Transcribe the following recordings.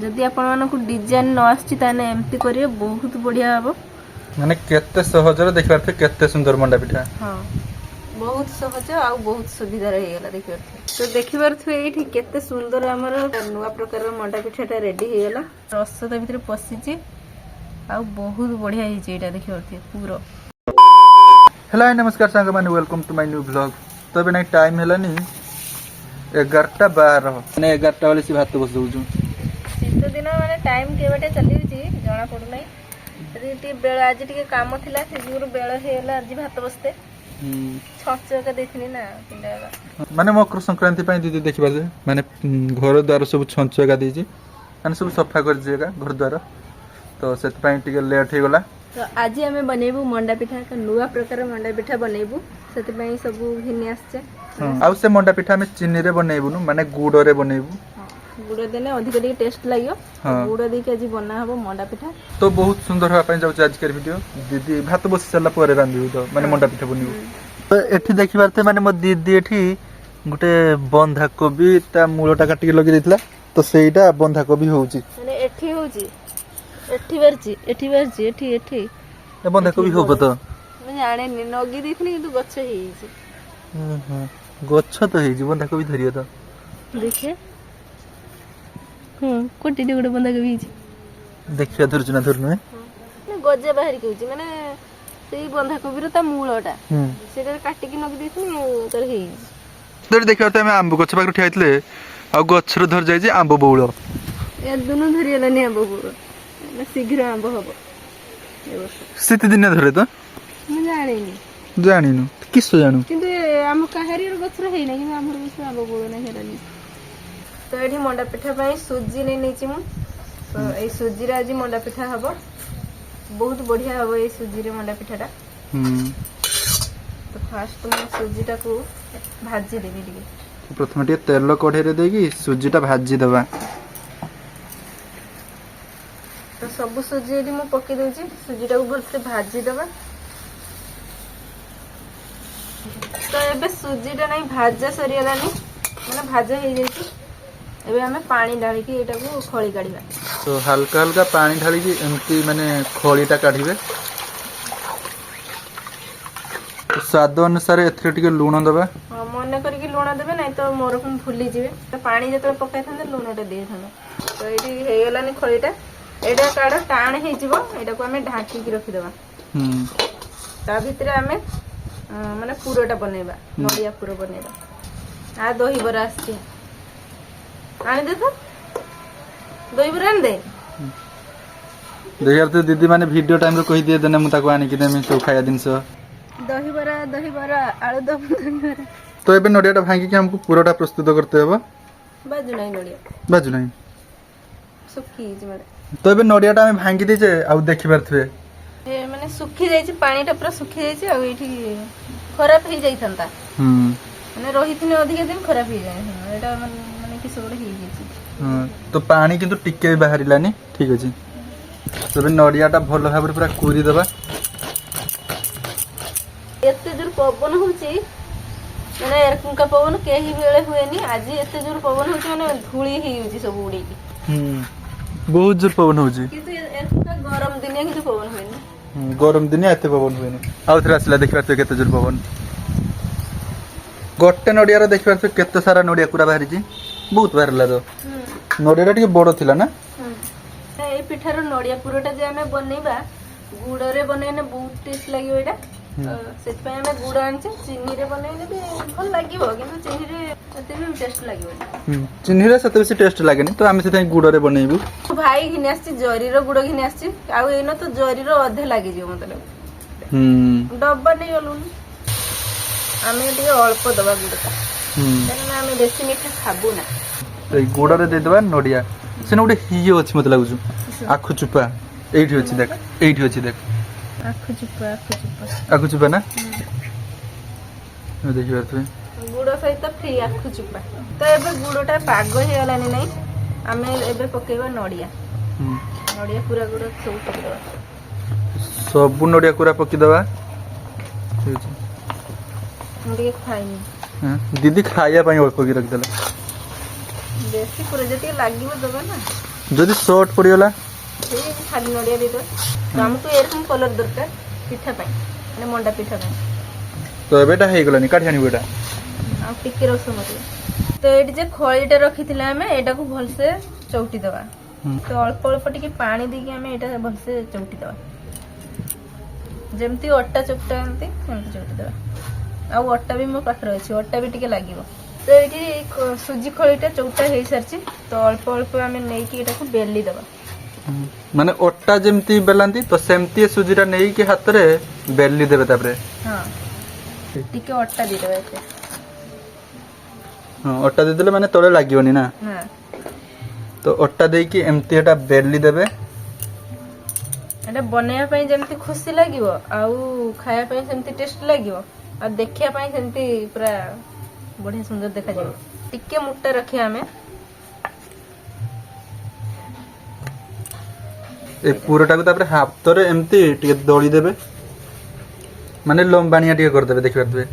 जदि आपण मानकु डिजाइन न आछि ताने एम्ति करिए बहुत बढ़िया हबो माने केते सहज रे देखबार थे केते सुंदर मंडा पिठा। हां बहुत सहज आ बहुत सुविधा रही गेला देखिबार थे। तो देखिबार थे एठी केते सुंदर हमर नुवा प्रकार मंडा पिठाटा रेडी हे गेला रस त भितर पसिची आ बहुत बढ़िया हे जे एटा देखिबार थे पूरा। हेलो नमस्कार सांग माने welcome to my new blog. तो बे नहीं टाइम हेलानी 11:12 माने 11टा वाले से भात बस दउजु शीत दिन माने टाइम केबटे चली छी जणा पडु नै ती बेळ आज टिके काम थिला से जुर बेळ हेला आज भात बसते छच का देखनी ना पिंडा माने मकर संक्रांति पई दीदी देखिबा जे माने घर द्वार सब छंच का देजी माने सब सफा कर जेगा घर द्वार तो सेत पई टिके लेट हे गला। तो आज आमे बनेबू मंडा पिठा का नुवा प्रकार मंडा पिठा बनेबू सेत पई सब घिनी आछे। आउ से मंडा पिठा में चीनी रे बनेबू माने गुड़ रे बनेबू गुड़ देने अधिक टिके टेस्ट लागियो गुड़ दे के आज बना हबो मंडा पिठा। तो बहुत सुंदर होआ पई जाउ आज के वीडियो दीदी भात बस चला परे रांधिबू तो माने मंडा पिठा बनिबू। तो एठी देखिबार ते माने मो दीदी एठी गुटे बंधा कोबी ता मूलटा काटी लगे देथिला तो सेईटा बंधा कोबी होउची माने एठी होउची एठी ए बंधा कोबी होबो तो मैं जाने नि नगी देखनी किंतु गच्छ हेइची गच्छ तो हेइची बंधा कोबी धरियो तो देखे कोटी टे गुटे बंधा कोबी हेइची देखिया धरचुना धरनु है गजे बाहर केउची माने सेई बंधा कोबी रो ता मूलटा सेटा काटी कि नगी देखनी तर हेइची। धर देखिया त मैं आंब गच्छ पाकर ठियाइतले आ गच्छ रो धर जाई जे आंब बौळ ए दुनु धरियला नि आंब बौळ शीघ्र आंब हबो ए वर्ष सिति दिन धरे तो मैं जानिनु किसो जानु किंतु आम काहारीर गछर हेइ नै कि हमर गछ आंब बौळ नै हेरानी। तो एठी मंडा पिठा पई सुजी नै नेछि मु तो ए सुजी रे आज मंडा पिठा हबो बहुत बढ़िया हबो ए सुजी रे मंडा पिठाटा। तो फास्ट मैं सुजीटा को भाजी देबी टिके प्रथम टे तेल कढ़े रे देगी सुजीटा भाजी दबा तो सब सुजी एठी मु पके दोची सुजीटा को भलसे भाजी दबा। तो एबे सुजीटा नै भाजा सरियलानी माने भाजा हे जायछि एबे हमें पानी डाली के एटा को खळी काढिबा। तो हल्का हल्का पानी ढाली की एमती माने खोलीटा काढिबे तो स्वाद अनुसार एथरे टिके लूण दबा मन करके लुण देबे नै तो मोर को फुली जिवे तो पानी जतले पकाय थांदे लुणटा दे थांदे। तो एठी हे गेलानी खळीटा एटा काढ टाण हे जिवो एटा को हमें ढाकी के रखि देबा ता भितरे हमें माने पुरोटा बनेबा नडिया पुरो बनेबा। आ दही बरा आछि आनी दे तो दही बरा आन दे देखियार तो दीदी माने वीडियो टाइम रे कहि दिए देने मु ताको आनी कि देमी सब खाया दिन से दही बरा आलू दम दही बरा। तो एबे नडियाटा भांगी के हमको पुरोटा प्रस्तुत करते हबो बाजू नै नडिया बाजू नहीं सुखी जे माने। तो एबे नडियाटा हम भांगी दे जे आ देखि परथवे ए माने सुखी जायछि पानीटा पूरा सुखी जायछि आ एठी खराब हे जाय थांता माने रहिथिने अधिक दिन खराब हे जाय एटा माने कि सोड हे जायछि। तो पानी किंतु टिके बाहरिलानी ठीक अछि। तो एबे नडियाटा भलो भाबरे पूरा कुरी दबा एते जोर पवन होची माने एरकुंका पवन केही बेले हुएनी आज एते जोर पवन होची माने धूली ही होची सब उडी की बहुत जोर पवन होची किंतु एरकुंका गरम दिने किंतु पवन होएनी गरम दिन एते पवन हुएनी। आउ थरा असला देखिबा तो केते जोर पवन गोटे नडिया रे देखिबा तो केते सारा नडिया पूरा बाहरी जी बहुत बाहरला तो नडियाटा टिके बड़ थिला ना ए पिठारो नडिया पुरोटा जे हमें बनेबा गुड़ रे बनेने बहुत टेस्ट लागियो एटा सेत पय हमें गुड़ आनछे चीनी रे बनेने भी भल लागियो किंतु चीनी रे एते भी टेस्ट लागियो चीनी रे सते बेसी टेस्ट लागेनी तो आमे सेते गुड़ रे बनेबू। भाई घिने आछी जरी रो गुड़ घिने आछी आ एनो तो जरी रो अधे लागि जियो मतलब डब्बा नै गलुन आमे टिके अल्प दबा गुड़टा कारण आमे बेसी मीठा खाबू ना ए गुड़ रे दे दबा नडिया सेने उडे हियो अछि मत लागुछु आखु चुपा एठी अछि देख एठी अछि देख आखु चुपा ना देखि बात गुड़ सहित फ्री आखु चुपा। तो एबे गुड़टा पाग हे गलानी नै आमे एबे पकेबा नडिया पूरा गुड़ सब पकेबा सब नडिया पूरा पकी दबा ठीक अछि। हम के खाइनी दीदी खाया पई अल्प की रख देला बेसी पूरा जति लागिबो दबा ना যদি শর্ট পଡ଼ିଗଲା ସେଇ ଖାଲି ନଡ଼ିଆ ଦେଇଦେବା। ତ ଆମକୁ ଏରକମ କଲର ଦରକାର ପିଠା ପାଇଁ, ମାନେ ମଣ୍ଡା ପିଠା ପାଇଁ। ତ ଏବେଟା ହେଇଗଲାନି, କାଠି ଆଣିବୁ ଏଟା। ଆଉ ଟିକେ ରସୁଣ ମରିବ। ତ ଏଇଠି ଯେ ଖଳିଟା ରଖିଥିଲେ ଆମେ ଏଇଟାକୁ ଭଲସେ ଚଉଟି ଦେବା। ତ ଅଳ୍ପ ଅଳ୍ପ ଟିକେ ପାଣି ଦେଇକି ଆମେ ଏଇଟା ଭଲସେ ଚଉଟି ଦେବା, ଯେମିତି ଅଟା ଚକଟାନ୍ତି ସେମିତି ଚକଟି ଦେବା। ଆଉ ଅଟା ବି ମୋ ପାଖରେ ଅଛି, ଅଟା ବି ଟିକେ ଲାଗିବ। ତ ଏଇଠି ସୁଜି ଖଳିଟା ଚଉଟା ହେଇସାରିଛି। ତ ଅଳ୍ପ ଅଳ୍ପ ଆମେ ନେଇକି ଏଇଟାକୁ ବେଲି ଦେବା। ମାନେ ଅଟା ଯେମିତି ବେଲାନ୍ତି ତ ସେମିତି ସୁଜିଟା ନେଇକି ହାତରେ ବେଲି ଦେବେ। ତାପରେ ହଁ ଟିକେ ଅଟା ଦେଇଦେବା ଏତେ। ହଁ ଅଟା ଦେଇଦେଲେ ମାନେ ତଳେ ଲାଗିବନି ନା। ହଁ ତ ଅଟା ଦେଇକି ଏମିତି ଏଟା ବେଲି ଦେବେ। ଏଟା ବନେଇବା ପାଇଁ ଯେମିତି ଖୁସି ଲାଗିବ, ଆଉ ଖାଇବା ପାଇଁ ସେମିତି ଟେଷ୍ଟ ଲାଗିବ, ଆଉ ଦେଖିବା ପାଇଁ ସେମିତି ପୁରା ବଢିଆ ସୁନ୍ଦର ଦେଖାଯିବ। ଟିକେ ମୋଟା ରଖିବା ଆମେ। ଏ ପୁରଟାକୁ ତାପରେ ହାତରେ ଏମିତି ଟିକେ ଦଳି ଦେବେ, ମାନେ ଲମ୍ବାଣିଆ ଟିକେ କରିଦେବେ, ଦେଖିପାରୁଥିବେ।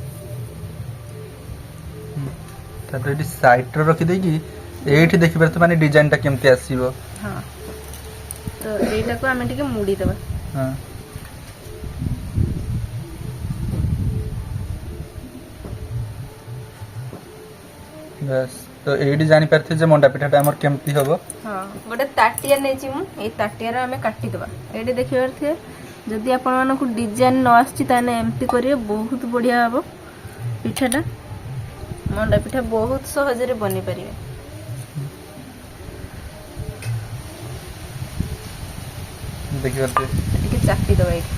ତାପରେ ଏଠି ସାଇଡରେ ରଖିଦେଇକି ଏଇଠି ଦେଖିପାରୁଥିବେ ମାନେ ଡିଜାଇନଟା କେମିତି ଆସିବ। ହଁ ତ ଏଇଟାକୁ ଆମେ ଟିକେ ମୁଡି ଦେବା। ହଁ ବାସ୍। ତ ଏଇଠି ଜାଣିପାରିଥିବେ ଯେ ମଣ୍ଡା ପିଠାଟା ଆମର କେମିତି ହବ। ହଁ ଗୋଟେ ତାଟିଆ ନେଇଛି ମୁଁ, ଏଇ ତାଟିଆରେ ଆମେ କାଟିଦେବା। ଏଇଠି ଦେଖିପାରୁଥିବେ, ଯଦି ଆପଣମାନଙ୍କୁ ଡିଜାଇନ ନ ଆସୁଛି ତାହେଲେ ଏମିତି କରିବେ, ବହୁତ ବଢିଆ ହବ ପିଠାଟା। ମଣ୍ଡା ପିଠା ବହୁତ ସହଜରେ ବନେଇ ପାରିବେ। ଦେଖିପାରୁଥିବେ ଟିକେ ଚାପି ଦେବା ଏଇଠି।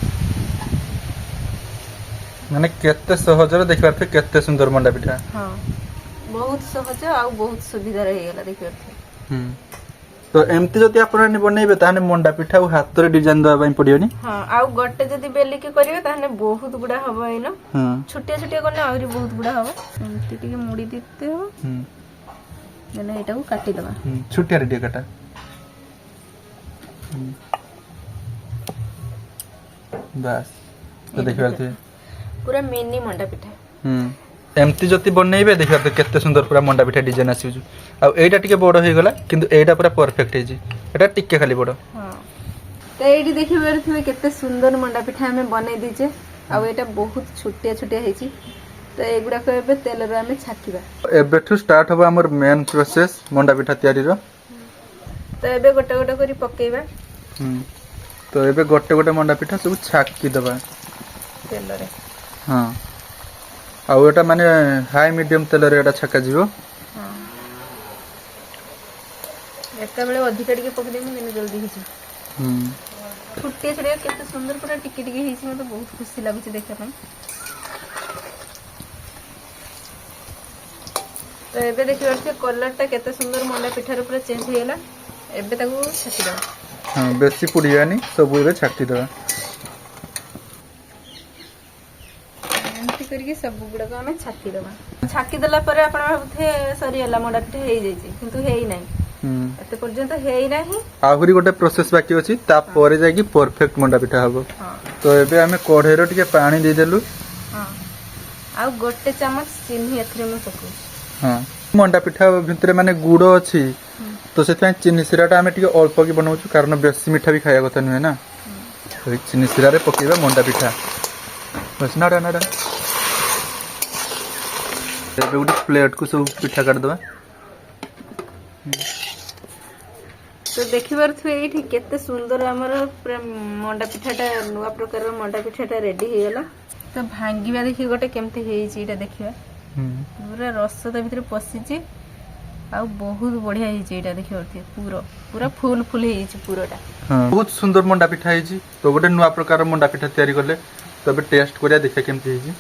ମାନେ କେତେ ସହଜରେ, ଦେଖିପାରୁଥିବେ କେତେ ସୁନ୍ଦର ମଣ୍ଡା ପିଠା। ହଁ ବହୁତ ସହଜ ଆଉ ବହୁତ ସୁବିଧାରେ ହେଇଗଲା, ଦେଖିପାରୁଥିବେ। ତ ଏମିତି ଯଦି ଆପଣ ବନେଇବେ ତାହେଲେ ମଣ୍ଡା ପିଠା ଆଉ ହାତରେ ଡିଜାଇନ ଦେବା ପାଇଁ ପଡିବନି। ହଁ ଆଉ ଗୋଟେ ଯଦି ବେଲିକି କରିବେ ତାହେଲେ ବହୁତ ଗୁଡା ହବ। ଏଇନ ହଁ ଛୋଟିଆ ଛୋଟିଆ କଲେ ଆହୁରି ବହୁତ ଗୁଡା ହବ। ଏମିତି ଟିକେ ମୁଡି ଦେଇତେ ହବ। ଦେନେ ଏଇଟାକୁ କାଟିଦେବା। ଛୋଟିଆରେ ଟିକେ କାଟା। ବାସ୍। ତ ଦେଖିପାରୁଥିବେ ପୁରା ମିନି ମଣ୍ଡା ପିଠା। ଏମିତି ଯଦି ବନେଇବେ ଦେଖିପାରୁଥିବେ କେତେ ସୁନ୍ଦର ପୁରା ମଣ୍ଡା ପିଠା ଡିଜାଇନ ଆସିବ। ଆଉ ଏଇଟା ଟିକେ ବଡ ହେଇଗଲା, କିନ୍ତୁ ଏଇଟା ପୁରା ପରଫେକ୍ଟ ହେଇଛି। ଏଟା ଟିକେ ଖାଲି ବଡ। ହଁ ତ ଏଇଠି ଦେଖିପାରୁଥିବେ କେତେ ସୁନ୍ଦର ମଣ୍ଡା ପିଠା ଆମେ ବନେଇ ଦେଇଛେ। ଆଉ ଏଇଟା ବହୁତ ଛୋଟିଆ ଛୋଟିଆ ହେଇଛି। ତ ଏଗୁଡାକ ଏବେ ତେଲରେ ଆମେ ଛାକିବା। ଏବେଠୁ ଷ୍ଟାର୍ଟ ହବ ଆମର ମେନ୍ ପ୍ରୋସେସ ମଣ୍ଡା ପିଠା ତିଆରିର। ତ ଏବେ ଗୋଟେ ଗୋଟେ କରି ପକେଇବା ତ ଏବେ ଗୋଟେ ଗୋଟେ ମଣ୍ଡା ପିଠା ସବୁ ଛାକି ଦେବା ତେଲରେ। ହଁ ଆଉ ଏଟା ମାନେ ହାଇ ମିଡିୟମ ତେଲରେ ଏଟା ଛକା ଯିବ। ହଁ ଏକାବେଳେ ଅଧିକା ଟିକେ ପକେଇଦେମି, ଦେନେ ଜଲ୍ଦି ହେଇଯିବ। ଛୋଟିଆ ଛୋଟିଆ କେତେ ସୁନ୍ଦର ପୁରା ଟିକେ ଟିକେ ହେଇଛି। ମତେ ବହୁତ ଖୁସି ଲାଗୁଛି ଦେଖିବା ପାଇଁ। ତ ଏବେ ଦେଖିପାରୁଥିବେ କଲରଟା କେତେ ସୁନ୍ଦର ମଣ୍ଡା ପିଠାର ପୁରା ଚେଞ୍ଜ ହେଇଗଲା। ଏବେ ତାକୁ ଛାକିଦେବା। ହଁ ବେଶୀ ପୁଡ଼ିବାନି, ସବୁ ଏବେ ଛାକିଦେବା। ଏମିତି କରିକି ସବୁ ଗୁଡାକ ଆମେ ଛାକିଦେବା। ଛାକିଦେଲା ପରେ ଆପଣ ଭାବୁଥିବେ ସରିଗଲା, ମଣ୍ଡା ପିଠା ହେଇଯାଇଛି, କିନ୍ତୁ ହେଇନାହିଁ। ଏତେ ପର୍ଯ୍ୟନ୍ତ ହେଇନାହିଁ। ଆହୁରି ଗୋଟେ ପ୍ରୋସେସ ବାକି ଅଛି, ତାପରେ ଯାଇକି ପରଫେକ୍ଟ ମଣ୍ଡା ପିଠା ହବ। ହଁ ତ ଏବେ ଆମେ କଢେଇରେ ଟିକେ ପାଣି ଦେଇଦେଲୁ। ହଁ ଆଉ ଗୋଟେ ଚାମଚ ଚିନି ଏଥିରେ ମୁଁ ପକଉଛି। ହଁ ମଣ୍ଡା ପିଠା ଭିତରେ ମାନେ ଗୁଡ ଅଛି, ତ ସେଥିପାଇଁ ଚିନି ଶିରାଟା ଆମେ ଟିକେ ଅଳ୍ପ କି ବନାଉଛୁ, କାରଣ ବେଶୀ ମିଠା ବି ଖାଇବା କଥା ନୁହେଁ ନା। ତ ଏଇ ଚିନି ଶିରାରେ ପକେଇବା ମଣ୍ଡା ପିଠା। ବସ୍ ନାଡା ନାଡା। ଏବେ ଗୋଟେ ପ୍ଲେଟକୁ ସବୁ ପିଠା କାଟିଦେବା। ତ ଦେଖିପାରୁଥିବେ ଏଇଠି କେତେ ସୁନ୍ଦର ଆମର ପୁରା ମଣ୍ଡା ପିଠାଟା, ନୂଆ ପ୍ରକାରର ମଣ୍ଡା ପିଠାଟା ରେଡି ହେଇଗଲା। ତ ଭାଙ୍ଗିବା ଦେଖି ଗୋଟେ କେମିତି ହେଇଛି ଏଇଟା ଦେଖିବା। ପୁରା ରସ ତା ଭିତରେ ପଶିଛି, ଆଉ ବହୁତ ବଢିଆ ହେଇଛି। ଏଇଟା ଦେଖିପାରୁଥିବେ ପୁରା ଫୁଲ ଫୁଲ ହେଇଯାଇଛି ପୁରଟା। ବହୁତ ସୁନ୍ଦର ମଣ୍ଡା ପିଠା ହେଇଛି। ତ ଗୋଟେ ନୂଆ ପ୍ରକାର ମଣ୍ଡା ପିଠା ତିଆରି କଲେ। ତ ଏବେ ଟେଷ୍ଟ କରିବା, ଦେଖିବା କେମିତି ହେଇଛି।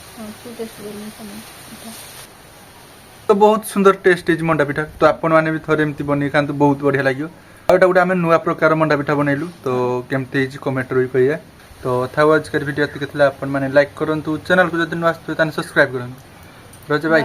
ତ ବହୁତ ସୁନ୍ଦର ଟେଷ୍ଟ ହେଇଛି ମଣ୍ଡା ପିଠା। ତ ଆପଣ ମାନେ ବି ଥରେ ଏମିତି ବନେଇ ଖାଆନ୍ତୁ, ବହୁତ ବଢିଆ ଲାଗିବ। ଆଉ ଏଟା ଗୋଟେ ଆମେ ନୂଆ ପ୍ରକାର ମଣ୍ଡା ପିଠା ବନେଇଲୁ। ତ କେମିତି ହେଇଛି କମେଣ୍ଟରେ ବି କହିବା। ତ ଥାଉ ଆଜିକାର ଭିଡ଼ିଓ ଏତିକି ଥିଲା। ଆପଣ ମାନେ ଲାଇକ୍ କରନ୍ତୁ, ଚ୍ୟାନେଲକୁ ଯଦି ନ ଆସିଥିବେ ତାହେଲେ ସବସ୍କ୍ରାଇବ କରନ୍ତୁ। ରହୁଛି, ବାଇ।